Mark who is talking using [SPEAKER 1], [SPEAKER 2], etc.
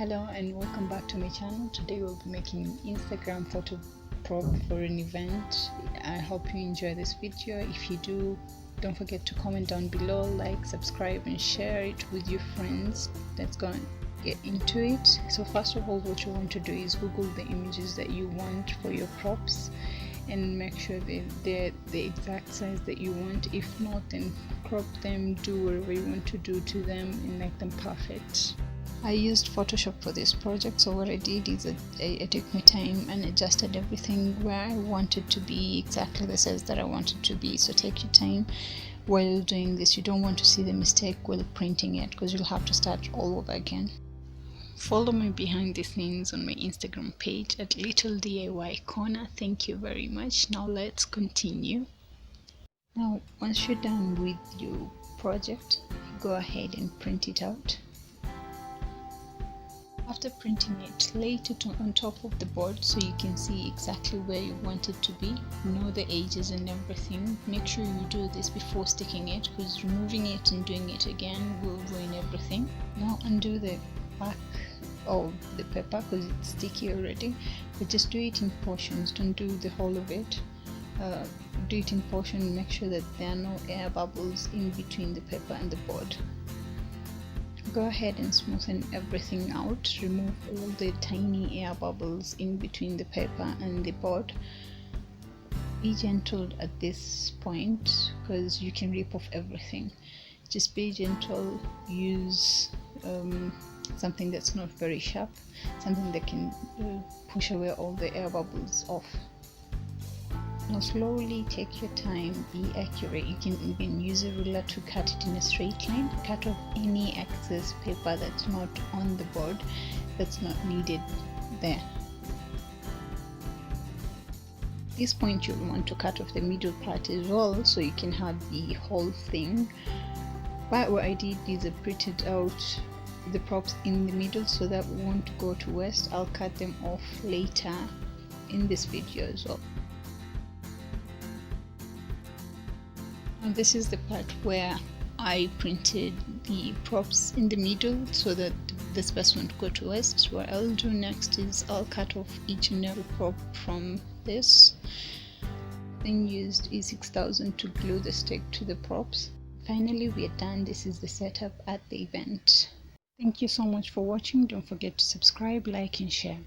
[SPEAKER 1] Hello and welcome back to my channel. Today we'll be making an Instagram photo prop for an event. I hope you enjoy this video. If you do, don't forget to comment down below, like, subscribe and share it with your friends. Let's go and get into it. So first of all, what you want to do is Google the images that you want for your props and make sure that they're the exact size that you want. If not, then crop them, do whatever you want to do to them and make them perfect. I used Photoshop for this project, so what I did is I took my time and adjusted everything where I wanted to be exactly the size that I wanted to be. So take your time while doing this. You don't want to see the mistake while printing it because you'll have to start all over again. Follow me behind the scenes on my Instagram page at Little DIY Corner. Thank you very much. Now let's continue. Now once you're done with your project, go ahead and print it out. After printing it, lay it on top of the board so you can see exactly where you want it to be. Know the edges and everything. Make sure you do this before sticking it because removing it and doing it again will ruin everything. Now undo the back of the paper because it's sticky already, but just do it in portions. Don't do the whole of it. Do it in portions. Make sure that there are no air bubbles in between the paper and the board. Go ahead and smoothen everything out. Remove all the tiny air bubbles in between the paper and the board. Be gentle at this point because you can rip off everything. Just be gentle. Use something that's not very sharp, something that can push away all the air bubbles off. Now slowly take your time, be accurate. You can even use a ruler to cut it in a straight line. Cut off any excess paper that's not on the board, that's not needed there. At this point you'll want to cut off the middle part as well so you can have the whole thing. But what I did is I printed out the props in the middle so that won't go to waste. I'll cut them off later in this video as well. And this is the part where I printed the props in the middle so that the space won't go to waste. What I'll do next is I'll cut off each and every prop from this. Then used E6000 to glue the stick to the props. Finally, we are done. This is the setup at the event. Thank you so much for watching. Don't forget to subscribe, like and share.